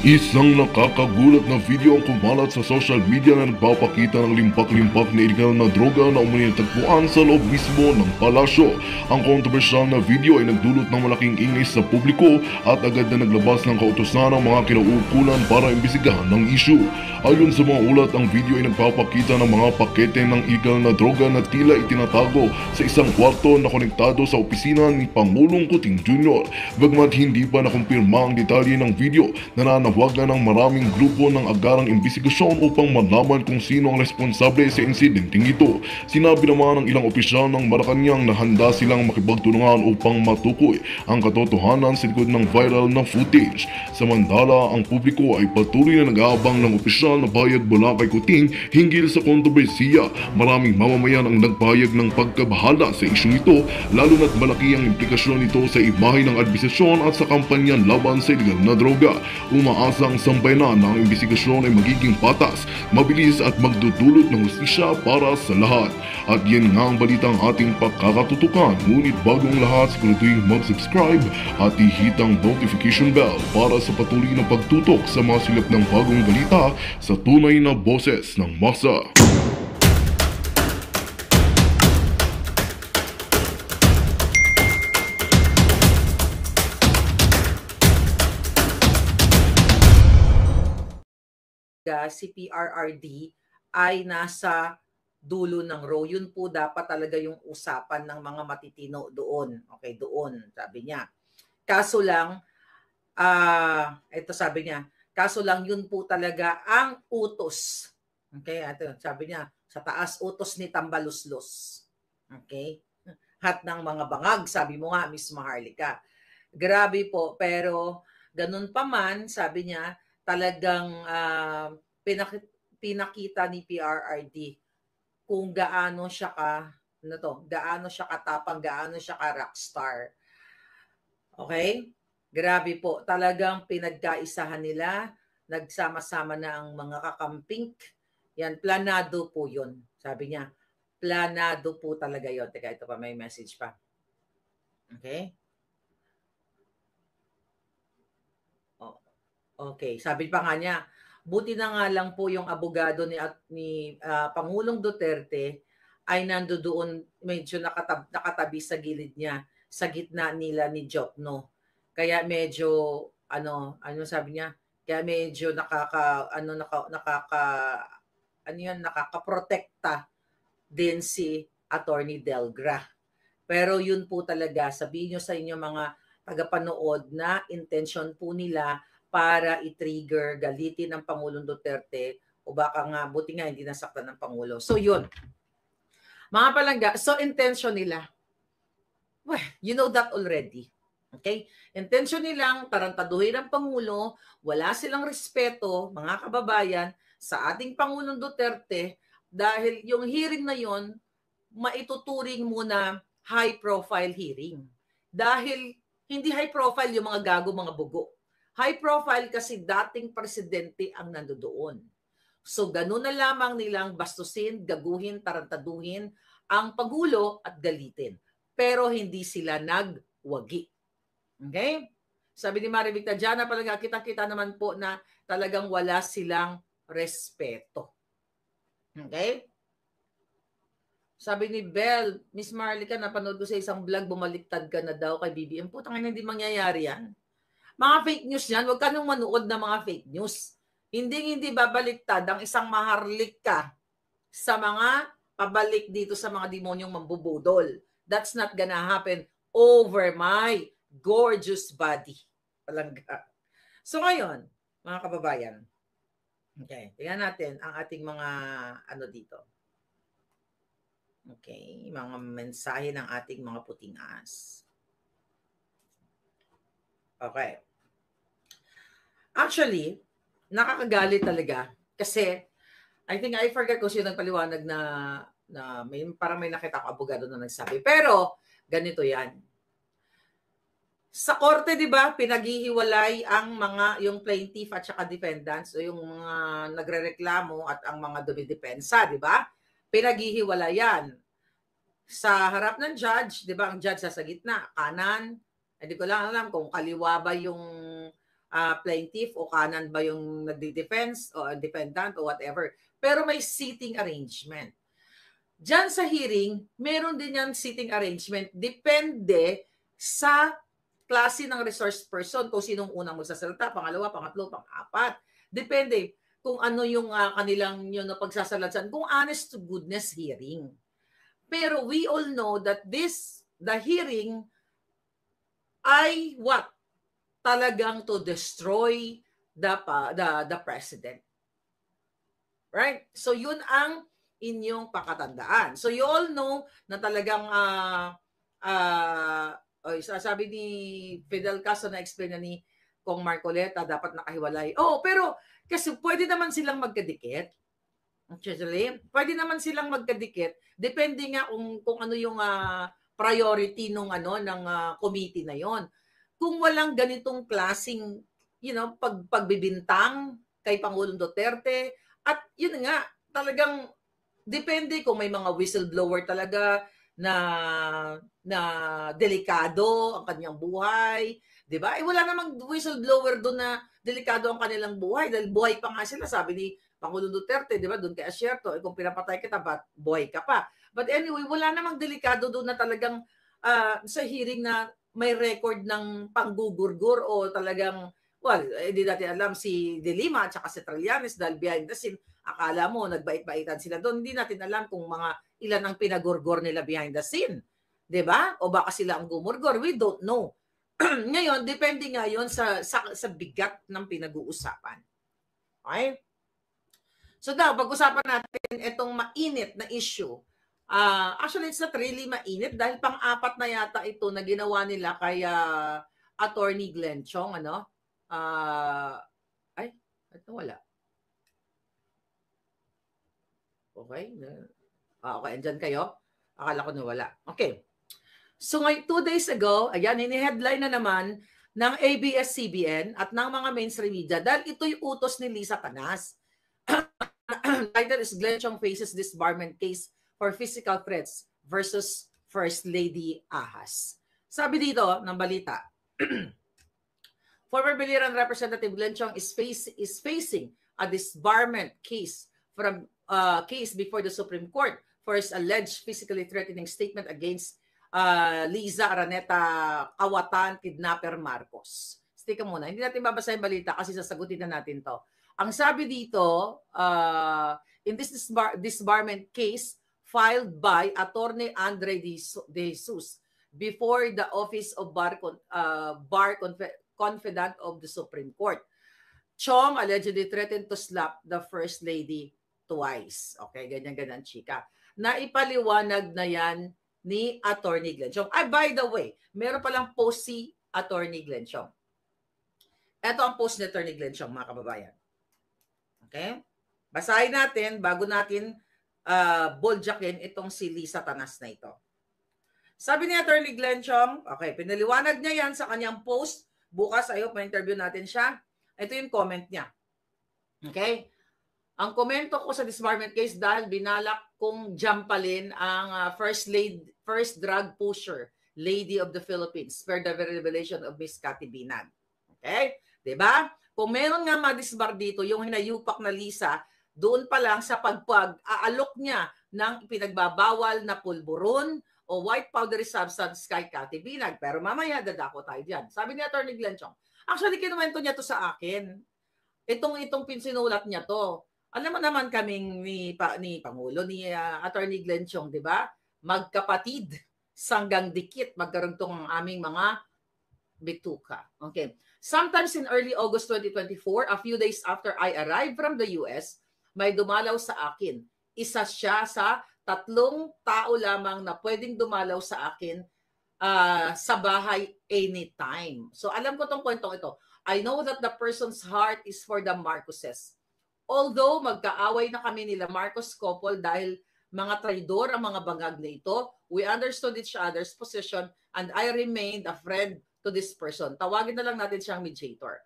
Isang nakakagulat na video ang kumalat sa social media na nagpapakita ng limpak-limpak na illegal na droga na umuni natagpuan sa loob mismo ng palasyo. Ang kontrobersyal na video ay nagdulot ng malaking ingay sa publiko at agad na naglabas ng kautusan ng mga kinauukulan para imbestigahan ng issue. Ayon sa mga ulat, ang video ay nagpapakita ng mga pakete ng illegal na droga na tila itinatago sa isang kwarto na konektado sa opisina ni Pangulong Kuting Jr. Bagmat hindi pa nakumpirma ang detalye ng video, nananawagan ng maraming grupo ng agarang investigasyon upang malaman kung sino ang responsable sa insidenteng ito. Sinabi naman ng ilang opisyal ng Malacanang na handa silang makipagtulungan upang matukoy ang katotohanan sa likod ng viral na footage. Samantala, ang publiko ay patuloy na nag-aabang ng opisyal na bayad mula kay Kuting hinggil sa kontrobersiya. Maraming mamamayan ang nagpahayag ng pagkabahala sa isyong ito, lalo na't malaki ang implikasyon nito sa imahe ng administrasyon at sa kampanyan laban sa illegal na droga. Umaasa ang sambayanan na ang investigasyon ay magiging patas, mabilis at magdudulot ng hustisya para sa lahat. At yan nga ang balitang ating pagkakatutukan. Ngunit bagong lahat, siguraduhin mag-subscribe at ihit ang notification bell para sa patuloy na pagtutok sa mga silap ng bagong balita sa tunay na boses ng masa. Si PRRD ay nasa dulo ng row. Yun po dapat talaga yung usapan ng mga matitino doon. Okay, doon, sabi niya. Kaso lang, ito sabi niya, kaso lang yun po talaga ang utos. Okay, ito, sabi niya, sa taas utos ni Tambaluslos. Okay? Hat ng mga bangag, sabi mo nga, Miss Maharlika. Grabe po, pero ganun pa man, sabi niya, talagang pinakita ni PRRD kung gaano siya gaano siya katapang, gaano siya ka rockstar. Okay? Grabe po, talagang pinagkaisahan nila, nagsama-sama na ang mga kakamping. Yan, planado po yun. Sabi niya, planado po talaga yun. Teka, ito pa, may message pa. Okay? Okay, sabi pa nga niya, buti na nga lang po yung abogado ni Pangulong Duterte ay nandoon medyo nakatabi sa gilid niya, sa gitna nila ni Jokno. Kaya medyo sabi niya, kaya medyo nakakaprotekta din si Attorney Delgra. Pero yun po talaga, sabihin niyo sa inyo mga tagapanood na intention po nila para i-trigger, galitin ng Pangulong Duterte o baka nga, buti nga hindi nasaktan ng Pangulo. So yun, mga palangga, so intention nila, well, you know that already. Okay? Intention nilang tarantaduhin ang Pangulo, wala silang respeto, mga kababayan, sa ating Pangulong Duterte dahil yung hearing na yon maituturing muna high-profile hearing. Dahil hindi high-profile yung mga gago, mga bugo. High profile kasi dating presidente ang nandoon. So ganun na lamang nilang bastusin, gaguhin, tarantaduhin ang Pangulo at galitin. Pero hindi sila nagwagi. Okay? Sabi ni Maribig Tadjana, talaga kita-kita naman po na talagang wala silang respeto. Okay? Sabi ni Belle, Miss Marlica, napanood ko sa isang vlog, bumaliktad ka na daw kay BBM. Putang ina, hindi mangyayari yan. Mga fake news yan, huwag ka nang manood ng mga fake news. Hindi babaliktad ang isang maharlik ka sa mga pabalik dito sa mga demonyong mambubudol. That's not gonna happen over my gorgeous body. Palangga. So ngayon, mga kababayan, okay, tingnan natin ang ating mga dito. Okay, mga mensahe ng ating mga puting as. Okay. Actually, nakakagalit talaga kasi I forgot kung sino nagpaliwanag na parang may nakita ko abogado na nagsabi. Pero ganito 'yan. Sa korte, 'di ba, pinaghihiwalay ang yung plaintiff at saka defendants, so yung mga nagrereklamo at ang mga dumidepensa, 'di ba? Pinaghihiwalay 'yan. Sa harap ng judge, 'di ba, ang judge sa gitna, kanan. Hindi ko lang alam kung kaliwa ba yung plaintiff o kanan ba yung nagde-defense o defendant o whatever. Pero may seating arrangement. Diyan sa hearing, meron din yan seating arrangement. Depende sa klase ng resource person, kung sinong unang magsasalita, pangalawa, pangatlo, pang-apat. Depende kung ano yung kanilang yun na pagsasalatsan, kung honest to goodness hearing. Pero we all know that the hearing ay what? Talagang to destroy the president. Right? So yun ang inyong pakatandaan. So you all know na talagang sabi ni Fidel Castro na explain na ni Kong Marcoleta dapat nakahiwalay. Oh, pero kasi pwede naman silang magkadikit. Actually, pwede naman silang magkadikit. Depende nga kung ano yung priority ng committee na yon. Kung walang ganitong klasing pagbibintang kay Pangulong Duterte, at yun nga, talagang depende kung may mga whistleblower talaga na delikado ang kanyang buhay, 'di ba? Wala namang whistleblower doon na delikado ang kanilang buhay dahil buhay pa nga sila, sabi ni Pangulong Duterte, 'di ba? Doon kay Asierto, kung pinapatay kita, buhay ka pa. But anyway, wala namang delikado doon na talagang sa hearing na may record ng panggugurgur o talagang hindi natin alam si De Lima at saka si Trillanes dahil behind the scene, akala mo nagbait-baitan sila doon. Hindi natin alam kung ilan ang pinagurgor nila behind the scene. 'Di ba? O baka sila ang gumurgor. We don't know. Ngayon, depende nga yun sa bigat ng pinag-uusapan. Okay? So pag-usapan natin itong mainit na issue. Actually, it's not really mainit dahil pang-apat na yata ito na ginawa nila kay Attorney Glenn Chong, wala. Okay. Okay, andyan kayo. Akala ko nawala. Okay. So, 2 days ago, ayan, ini-headline na naman ng ABS-CBN at ng mga mainstream media dahil ito'y utos ni Lisa Canas. Title is Glenn Chong faces disbarment case for physical threats versus First Lady Ahas. Sabi dito ng balita, former Biliran Representative Glenn Chong is facing a disbarment case case before the Supreme Court for his alleged physically threatening statement against Liza Araneta Kawatan kidnapper Marcos. Stika muna, hindi natin babasa yung balita kasi sasagutin na natin to. Ang sabi dito, in this disbarment case filed by Attorney Andre De Jesus before the Office of Bar Confidant of the Supreme Court, Chong allegedly threatened to slap the First Lady twice. Okay, ganyan-ganyan, chika. Naipaliwanag na yan ni Attorney Glenn Chong. By the way, meron palang post si Attorney Glenn Chong. Ito ang post ni Attorney Glenn Chong, mga kababayan. Okay? Basahin natin bago natin boljakin itong si Lisa Canas na ito. Sabi ni Attorney Glenn Chong, okay, pinaliwanag niya yan sa kanyang post. Bukas, pa-interview natin siya. Ito yung comment niya. Okay? Ang komento ko sa disbarment case dahil binalak kong jampalin ang first drug pusher, Lady of the Philippines, per the revelation of Miss Cathy Binag. Okay? Diba? Kung meron nga madisbar dito, yung hinayupak na Lisa, doon pa lang sa pag-aalok niya ng pinagbabawal na pulburon o white powdery substance kay Cathy Binag. Pero mamaya dadako tayo diyan. Sabi ni Attorney Glenn Chong, actually kinuwento niya to sa akin. Itong pinsinulat niya to. Alam mo naman kaming ni Pangulo, ni Attorney Glenn Chong, di ba? Magkapatid, sanggang dikit, magkarugtong ang aming mga bituka. Okay. Sometimes in early August 2024, a few days after I arrived from the US, may dumalaw sa akin. Isa siya sa 3 tao lamang na pwedeng dumalaw sa akin sa bahay anytime. So alam ko tong kwentong ito. I know that the person's heart is for the Marcoses. Although magkaaway na kami nila Marcos couple dahil mga traidor ang mga bangag na ito, we understood each other's position and I remained a friend to this person. Tawagin na lang natin siyang mediator.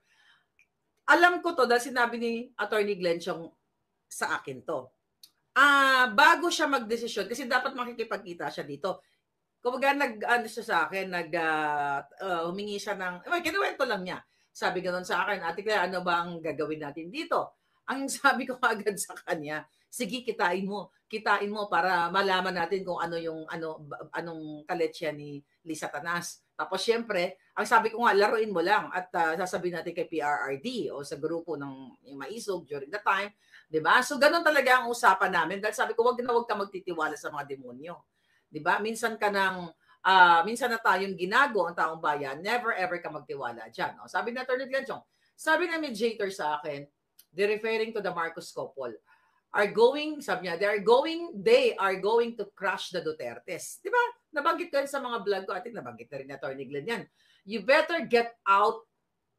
Alam ko to dahil sinabi ni Attorney Glenn Chong sa akin to. Bago siya magdesisyon, kasi dapat makikipagkita siya dito. Kumbaga siya sa akin, humingi siya ng, kinuwento lang niya. Sabi gano'n sa akin, Ate Claire, ano ba ang gagawin natin dito? Ang sabi ko agad sa kanya, sige, kitain mo para malaman natin kung ano yung anong kaletsya ni Lisa Tanas. Tapos syempre, ang sabi ko nga, laruin mo lang at sasabihin natin kay PRRD o sa grupo ng Maisog during the time, 'di ba? So ganun talaga ang usapan namin. Dahil sabi ko, wag ka magtitiwala sa mga demonyo. 'Di ba? Minsan na tayong ginago ang taong bayan, never ever ka magtiwala diyan. O, sabi na Attorney Glenchong, sabi ng mediator sa akin, they're referring to the Marcos couple, sabi niya, they are going to crush the Dutertes. Di ba? Nabanggit ko yan sa mga vlog ko. I think nabanggit na rin ni Atty. Glenn yan. You better get out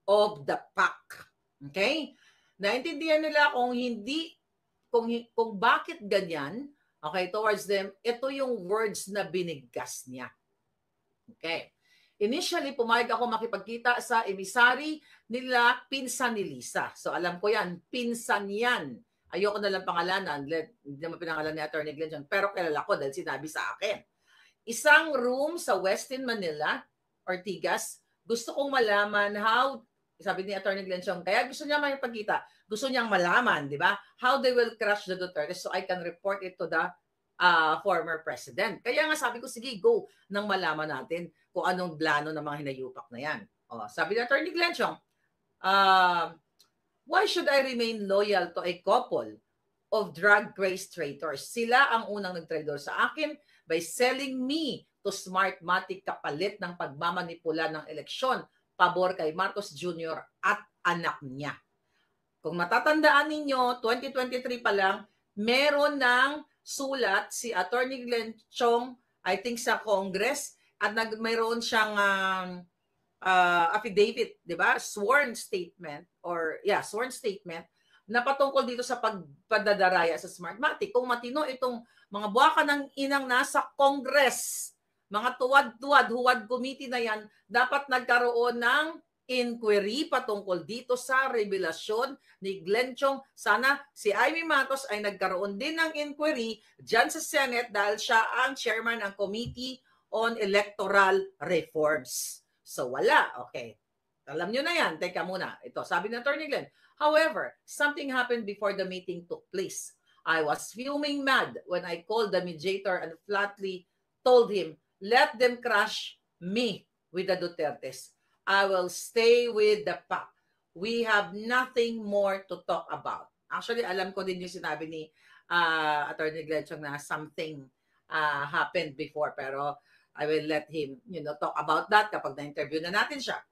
of the pack. Okay? Naintindihan nila kung bakit ganyan, okay, towards them, ito yung words na binigkas niya. Okay. Initially, pumayag ako makipagkita sa emisary nila, pinsan ni Lisa. So, alam ko yan, pinsan yan. Ayoko na lang pangalanan, hindi naman pinangalan ni Atty. Glenn John, pero kilala ko dahil sinabi sa akin. Isang room sa Westin Manila, Ortigas, gusto kong malaman sabi ni Atty. Glenn John, kaya gusto niya makipagkita, gusto niyang malaman, di ba? How they will crush the Duterte so I can report it to the former president. Kaya nga sabi ko, sige, go nang malaman natin kung anong plano ng mga hinayupak na yan. O, sabi ni Atty. Glenn John, why should I remain loyal to a couple of drug-crazed traitors? Sila ang unang nagtraidor sa akin by selling me to Smartmatic kapalit ng pagmamanipula ng eleksyon, pabor kay Marcos Jr. at anak niya. Kung matatandaan ninyo, 2023 pa lang, meron ng sulat si Atty. Glenn Chong, I think sa Congress, at mayroon siyang affidavit, di ba? Sworn statement na patungkol dito sa pagpadadaraya sa Smartmatic. Kung matino itong mga buwaka ng inang nasa Congress, mga tuwad-tuwad, huwad committee na yan, dapat nagkaroon ng inquiry patungkol dito sa revelasyon ni Glenn Chong. Sana si Amy Matos ay nagkaroon din ng inquiry dyan sa Senate dahil siya ang chairman ng Committee on Electoral Reforms. So wala, okay. Alam nyo na yan. Teka muna. Ito, sabi ng Atty. Glenn. However, something happened before the meeting took place. I was fuming mad when I called the mediator and flatly told him, let them crush me with the Dutertes. I will stay with the pack. We have nothing more to talk about. Actually, alam ko din yung sinabi ni Atty. Glenn Chong na something happened before, pero I will let him, talk about that kapag na-interview na natin siya.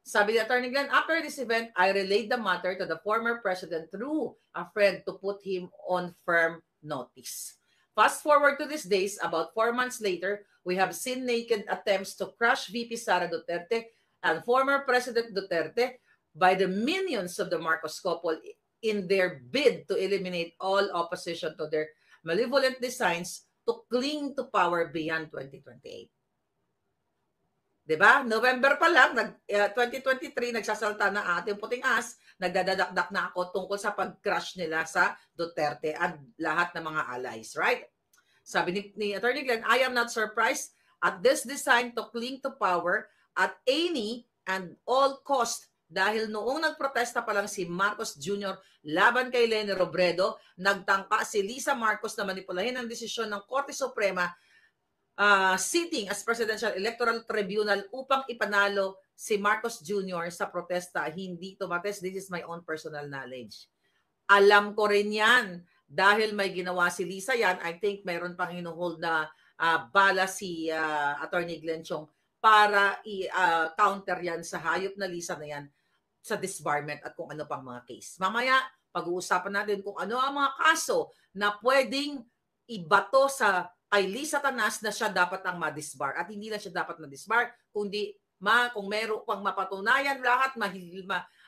Sabi ni Atty. Glenn, after this event, I relayed the matter to the former president through a friend to put him on firm notice. Fast forward to these days, about 4 months later, we have seen naked attempts to crush VP Sara Duterte and former President Duterte by the minions of the Marcos couple in their bid to eliminate all opposition to their malevolent designs to cling to power beyond 2028. Diba? November pa lang, 2023, nagsasalta na ating puting as, nagdadadakdak na ako tungkol sa pag-crush nila sa Duterte at lahat ng mga allies, right? Sabi ni Atty. Glenn, I am not surprised at this design to cling to power at any and all cost dahil noong nagprotesta pa lang si Marcos Jr. laban kay Leni Robredo, nagtangka si Lisa Marcos na manipulahin ang desisyon ng Korte Suprema sitting as Presidential Electoral Tribunal upang ipanalo si Marcos Jr. sa protesta. Hindi tumates. This is my own personal knowledge. Alam ko rin yan. Dahil may ginawa si Lisa yan, I think mayroon pang hinuhold na bala si Atty. Glenn Chong para i-counter yan sa hayop na Lisa na yan sa disbarment at kung ano pang mga case. Mamaya, pag-uusapan natin kung ano ang mga kaso na pwedeng ibato sa kay Lisa Tanas na siya dapat ang ma-disbar. At hindi na siya dapat ma-disbar, kundi kung meron pang mapatunayan lahat,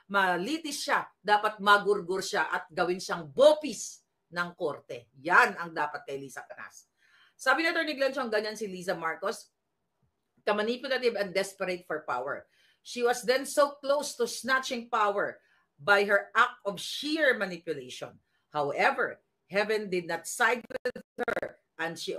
malitis siya, dapat magurgur siya at gawin siyang bopis ng korte. Yan ang dapat kay Lisa Tanas. Sabi na Atty. Glenn Chong, ganyan si Lisa Marcos, manipulative and desperate for power. She was then so close to snatching power by her act of sheer manipulation. However, heaven did not side with her and she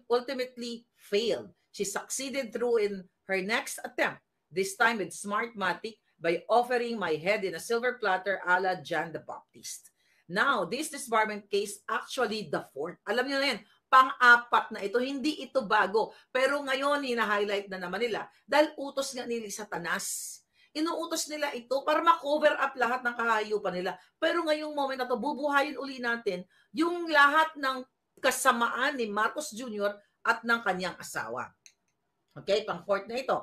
ultimately failed. She succeeded through in her next attempt, this time with Smartmatic, by offering my head in a silver platter a la John the Baptist. Now, this disbarment case actually the fourth. Alam niyo na yan, pang-apat na ito. Hindi ito bago. Pero ngayon, hina-highlight na naman nila dahil utos nga ni Satanas. Inuutos nila ito para ma-cover up lahat ng kahayupan nila. Pero ngayong moment na to, bubuhayin uli natin yung lahat ng kasamaan ni Marcos Jr. at ng kanyang asawa. Okay, pang-fourth na ito.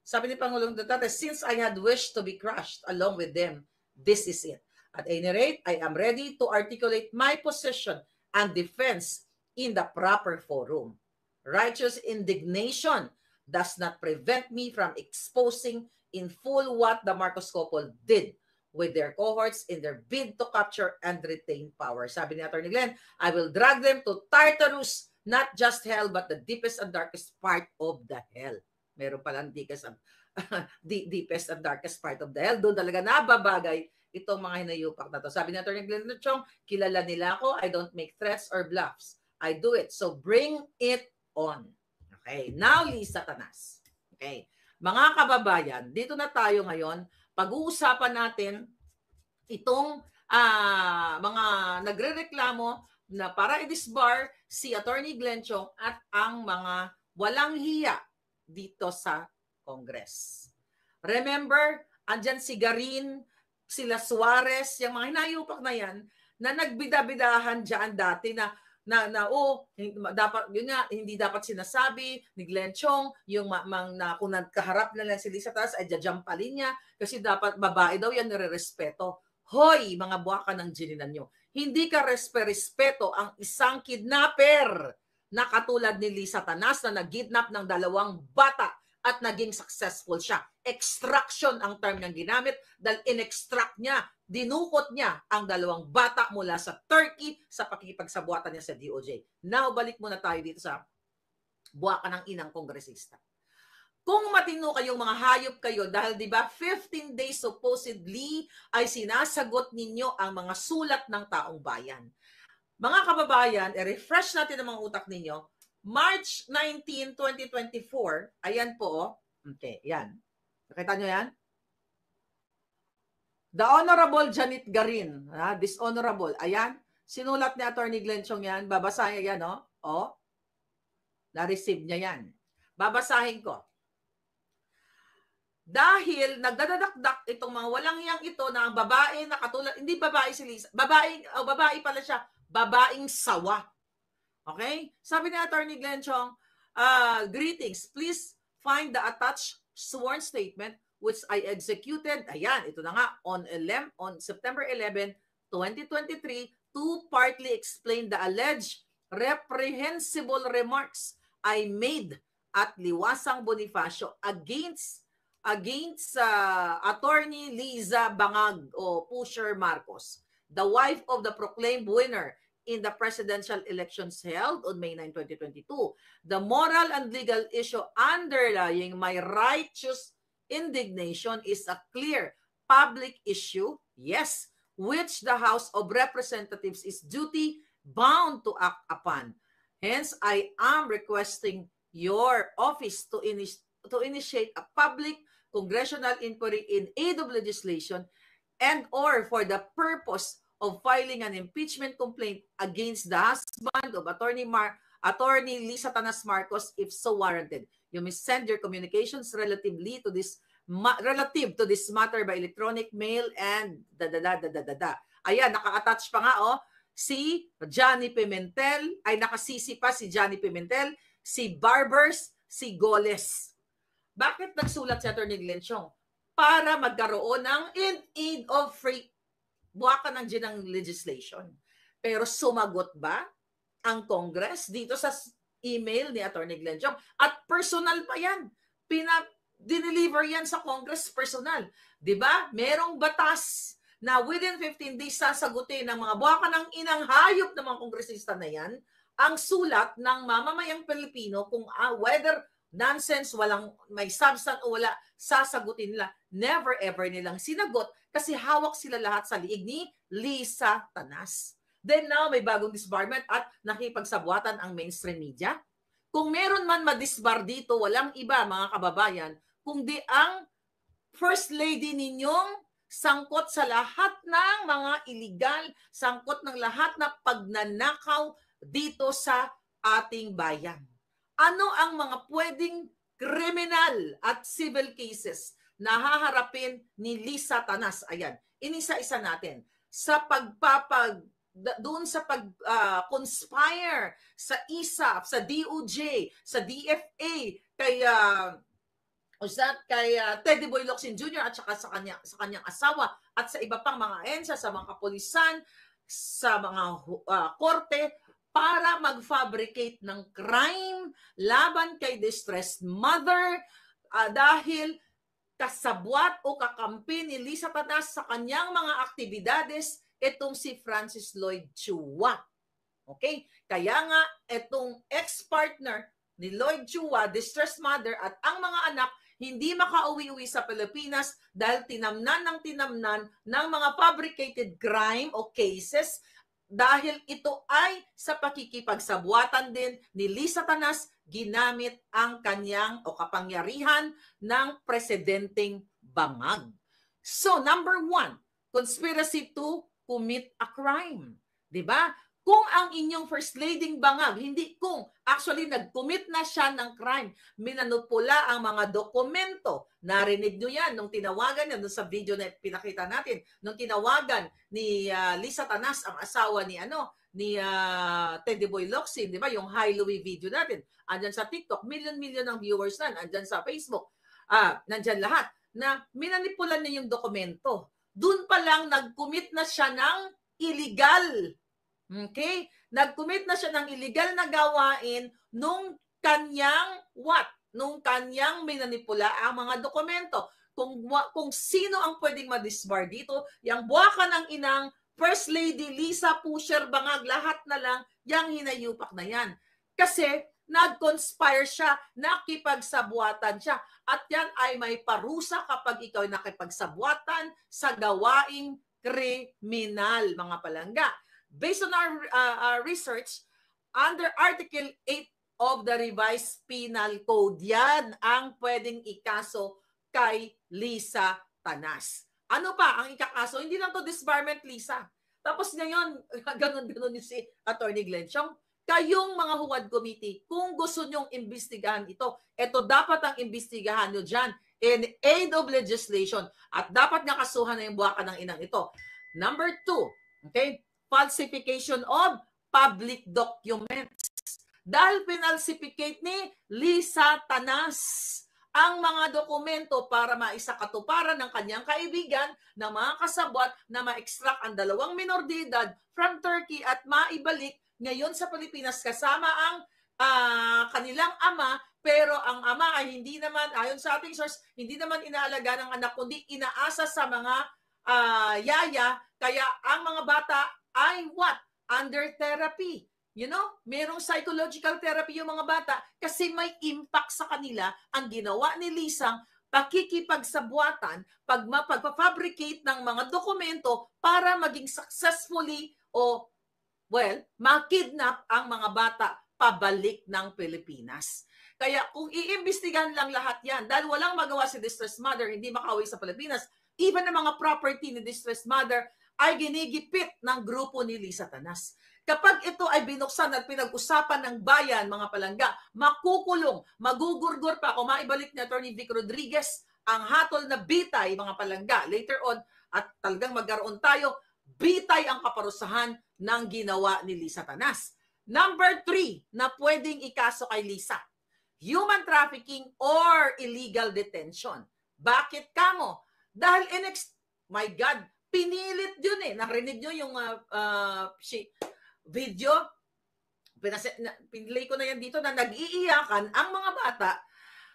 Sabi ni Pangulong Duterte, since I had wished to be crushed along with them, this is it. At any rate, I am ready to articulate my position and defense in the proper forum. Righteous indignation does not prevent me from exposing in full what the Marcos couple did with their cohorts in their bid to capture and retain power. Sabi ni Atty. Glenn, I will drag them to Tartarus, not just hell, but the deepest and darkest part of the hell. Meron palang deepest and darkest part of the hell. Doon talaga nababagay itong mga hinayupak na to. Sabi ni Atty. Glenn Chong, kilala nila ako, I don't make threats or bluffs. I do it. So bring it on. Okay, now Lisa Tanas. Okay, mga kababayan, dito na tayo ngayon. Pag-uusapan natin itong mga nagrereklamo na para i-disbar si Atty. Glenn Chong at ang mga walang hiya dito sa Congress. Remember, andyan si Garin, sila Suarez, yung mga hinayupak na yan, na nagbida-bidahan dyan dati na dapat yun nga hindi dapat sinasabi ni Glenn Chong yung kung nagkaharap na lang si Lisa Tanas ay jajampalin niya kasi dapat babae daw yan nire-respeto. Hoy, mga buwaka ng gininan nyo. Hindi ka respeto ang isang kidnapper na katulad ni Lisa Tanas na nag-kidnap ng 2 bata at naging successful siya. Extraction ang term niyang ginamit dahil in-extract niya, dinukot niya ang 2 bata mula sa Turkey sa pakikipagsabuatan niya sa DOJ. Now, balik muna tayo dito sa buwaka ng inang kongresista. Kung matino kayong mga hayop kayo, dahil di ba 15 days supposedly ay sinasagot ninyo ang mga sulat ng taong bayan. Mga kababayan, i-refresh natin ang mga utak ninyo. March 19, 2024, ayan po, okay, yan. Nakita nyo yan? The Honorable Janet Garin, dishonorable, ayan, sinulat ni Atty. Glenn Chong yan, babasahin yan, na-receive niya yan. Babasahin ko. Dahil nagdadadakdak itong mga walang hiyang ito na ang babae na katulad, hindi babae si Lisa, babae pala siya, babaeng sawa. Okay? Sabi ni Atty. Glenn Chong, greetings. Please find the attached sworn statement which I executed, ayan, ito na nga, on September 11, 2023 to partly explain the alleged reprehensible remarks I made at Liwasang Bonifacio against Attorney Liza Bangag o Pusher Marcos, the wife of the proclaimed winner in the presidential elections held on May 9, 2022. The moral and legal issue underlying my righteous indignation is a clear public issue, yes, which the House of Representatives is duty bound to act upon. Hence, I am requesting your office to initiate a public congressional inquiry in aid of legislation and or for the purpose of filing an impeachment complaint against the husband of Attorney Lisa Tanas Marcos if so warranted. You may send your communications relative to this matter by electronic mail and Ayan, naka-attach pa nga si Johnny Pimentel, ay nakasisi pa si Johnny Pimentel, si Barbers, si Goles. Bakit nagsulat si Atty. Glenn Chong? Para magkaroon ng in aid of free buwaka ng ginang legislation. Pero sumagot ba ang Congress dito sa email ni Atty. Glenn Chong? At personal pa yan. Dineliver yan sa Congress personal. Diba? Merong batas na within 15 days sasagutin ng mga buwaka ng inang hayop ng mga kongresista na yan ang sulat ng mamamayang Pilipino kung whether nonsense, walang may substance o wala, sasagutin nila. Never ever nilang sinagot kasi hawak sila lahat sa liig ni Lisa Tanas. Then now, may bagong disbarment at nakipagsabuatan ang mainstream media. Kung meron man madisbar dito, walang iba mga kababayan, kundi ang First Lady ninyong sangkot sa lahat ng mga illegal, sangkot ng lahat na pagnanakaw dito sa ating bayan. Ano ang mga pwedeng criminal at civil cases na haharapin ni Lisa Tanas? Ayan, inisa-isa natin. Sa doon sa pag-conspire sa ISAP, sa DOJ, sa DFA, kay Teddy Boy Locsin Jr. at saka sa kanyang asawa at sa iba pang mga ahensya, sa mga kapulisan, sa mga korte, para mag-fabricate ng crime laban kay distressed mother dahil kasabwat o kakampi ni Lisa Tanas sa kanyang mga aktibidades itong si Francis Lloyd Chua. Okay? Kaya nga itong ex-partner ni Lloyd Chua, distressed mother at ang mga anak hindi makauwi-uwi sa Pilipinas dahil tinamnan ng mga fabricated crime o cases dahil ito ay sa pakikipagsabwatan din ni Lisa Tanas ginamit ang kanyang o kapangyarihan ng presidenteng bangag. So, number 1, conspiracy to commit a crime. Diba? Kung ang inyong first lady bangag, hindi kung actually nag-commit na siya ng crime, minanupula ang mga dokumento. Narinig nyo yan nung tinawagan niya, sa video na pinakita natin, nung tinawagan ni Lisa Tanas, ang asawa ni Teddy Boy Locsin, di ba? Yung Hi Louie video natin. Andyan sa TikTok, million ng viewers na. Andyan sa Facebook. Nandyan lahat. Na minanipulan niya yung dokumento. Doon pa lang nag-commit na siya ng illegal. Okay? Nag-commit na siya ng illegal na gawain nung kanyang nung kanyang minanipula ang mga dokumento. Kung sino ang pwedeng ma-disbar dito, yung buwaka ng inang First Lady Lisa Pusher Bangag, lahat na lang, yung hinayupak na yan. Kasi nag-conspire siya, nakipagsabuatan siya. At yan ay may parusa kapag ikaw ay nakipagsabuatan sa gawaing kriminal, mga palangga. Based on our research, under Article 8 of the Revised Penal Code, yan ang pwedeng ikaso kay Lisa Tanas. Ano pa ang ikakaso? Hindi lang to disbarment, Lisa. Tapos ngayon, ganun si Attorney Glenn Chong, kayong mga huwad committee, kung gusto nyong imbestigahan ito dapat ang imbestigahan nyo dyan in aid of legislation at dapat nakasuhan na yung buwaka ng inang ito. Number 2, okay? Falsification of public documents. Dahil pinalsificate ni Lisa Tanas ang mga dokumento para maisakatuparan ng kanyang kaibigan ng mga kasabwat na ma-extract ang 2 minor de edad from Turkey at maibalik ngayon sa Pilipinas kasama ang kanilang ama, pero ang ama ay hindi naman, ayon sa ating source, hindi naman inaalaga ng anak kundi inaasa sa mga yaya, kaya ang mga bata ay under therapy. You know, merong psychological therapy yung mga bata kasi may impact sa kanila ang ginawa ni Lisang pakikipagsabuatan, pagpafabricate ng mga dokumento para maging successfully makidnap ang mga bata pabalik ng Pilipinas. Kaya kung iimbestigahan lang lahat yan, dahil walang magawa si distressed mother, hindi makauwi sa Pilipinas, even ang mga property ni distressed mother ay ginigipit ng grupo ni Lisa Tanas. Kapag ito ay binuksan at pinag-usapan ng bayan, mga palangga, makukulong, magugurgur pa kung maibalik ni Attorney Vic Rodriguez ang hatol na bitay, mga palangga, later on, at talagang magkaroon tayo, bitay ang kaparusahan ng ginawa ni Lisa Tanas. Number 3 na pwedeng ikaso kay Lisa, human trafficking or illegal detention. Bakit kamo? Dahil my God, pinilit yun eh. Narinig nyo yung video? Pinilay ko na yan dito na nag-iiyakan ang mga bata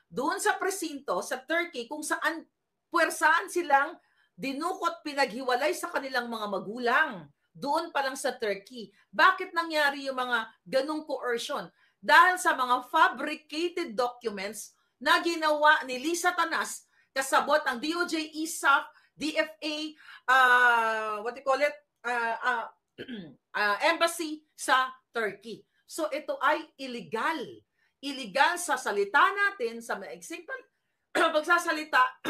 doon sa presinto, sa Turkey, kung saan puwersaan silang dinukot, pinaghiwalay sa kanilang mga magulang. Doon pa lang sa Turkey. Bakit nangyari yung mga ganong coercion? Dahil sa mga fabricated documents na ginawa ni Lisa Tanas, kasabot ang DOJ, ISAF, DFA, embassy sa Turkey. So ito ay illegal. Illegal sa salita natin, sa maiksing pagsasalita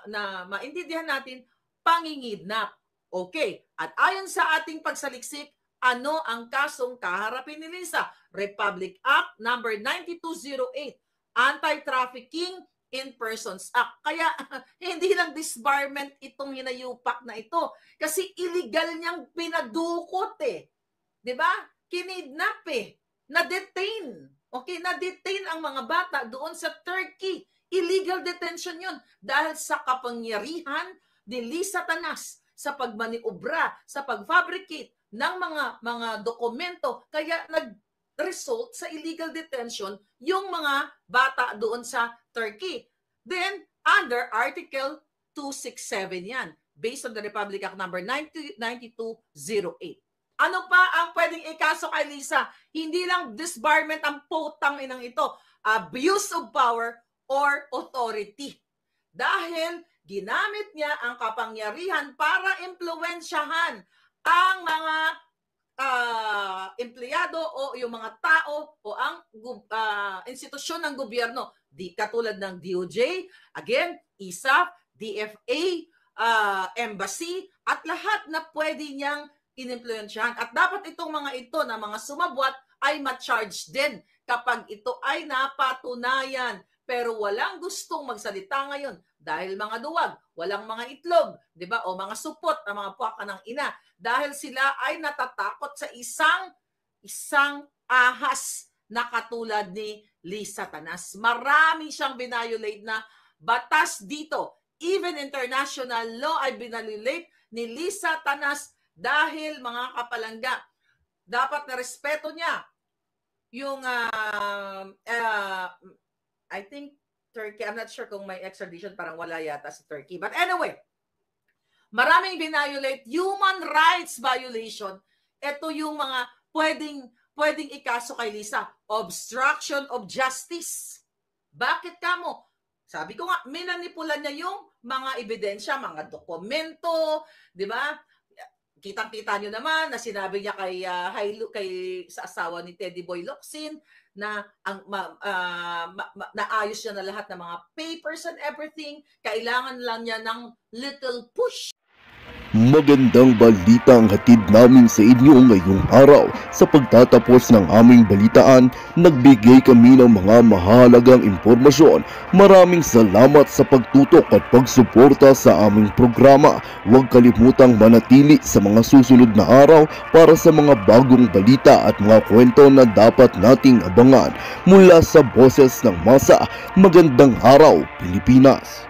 na maintindihan natin, pangingidnap. Okay. At ayon sa ating pagsaliksik, ano ang kasong kaharapin ni Lisa? Republic Act number 9208, Anti-Trafficking in Persons Act. Kaya hindi lang disbarment itong hinayupak na ito. Kasi illegal niyang pinadukot eh. 'Di ba? Kinidnap eh. Na-detain. Okay, na-detain ang mga bata doon sa Turkey. Illegal detention yun dahil sa kapangyarihan ni Lisa Tanas sa pagmaniobra, sa pag-fabricate ng mga dokumento, kaya nag-result sa illegal detention yung mga bata doon sa Turkey. Then, under Article 267 yan, based on the Republic Act number 9208. Ano pa ang pwedeng ikaso kay Lisa? Hindi lang disbarment ang putang inang ito, abuse of power or authority. Dahil ginamit niya ang kapangyarihan para impluwensyahan ang mga empleyado o yung mga tao o ang institusyon ng gobyerno. Katulad ng DOJ, again, ISAF, DFA, embassy, at lahat na pwede niyang inimpluwensyahan. At dapat itong mga ito na mga sumabwat ay ma-charge din kapag ito ay napatunayan. Pero walang gustong magsalita ngayon dahil mga duwag, walang mga itlog, 'di ba? O mga supot, ang mga puwaka ng ina, dahil sila ay natatakot sa isang ahas na katulad ni Lisa Tanas. Marami siyang binayolate na batas dito. Even international law ay binayolate ni Lisa Tanas dahil mga kapalangga, dapat na respeto niya yung I think Turkey, I'm not sure kung may extradition, parang wala yata sa Turkey. But anyway, maraming binayolate, human rights violation. Ito yung mga pwedeng ikaso kay Lisa. Obstruction of justice. Bakit kamo? Sabi ko nga, minanipulan niya yung mga ebidensya, mga dokumento, di ba? Kitang-kita nyo naman na sinabi niya kay sa asawa ni Teddy Boy Locsin na naayos niya na lahat ng mga papers and everything. Kailangan lang niya ng little push. Magandang balita ang hatid namin sa inyo ngayong araw. Sa pagtatapos ng aming balitaan, nagbigay kami ng mga mahalagang impormasyon. Maraming salamat sa pagtutok at pagsuporta sa aming programa. Huwag kalimutang manatili sa mga susunod na araw para sa mga bagong balita at mga kwento na dapat nating abangan. Mula sa Boses ng Masa, magandang araw Pilipinas!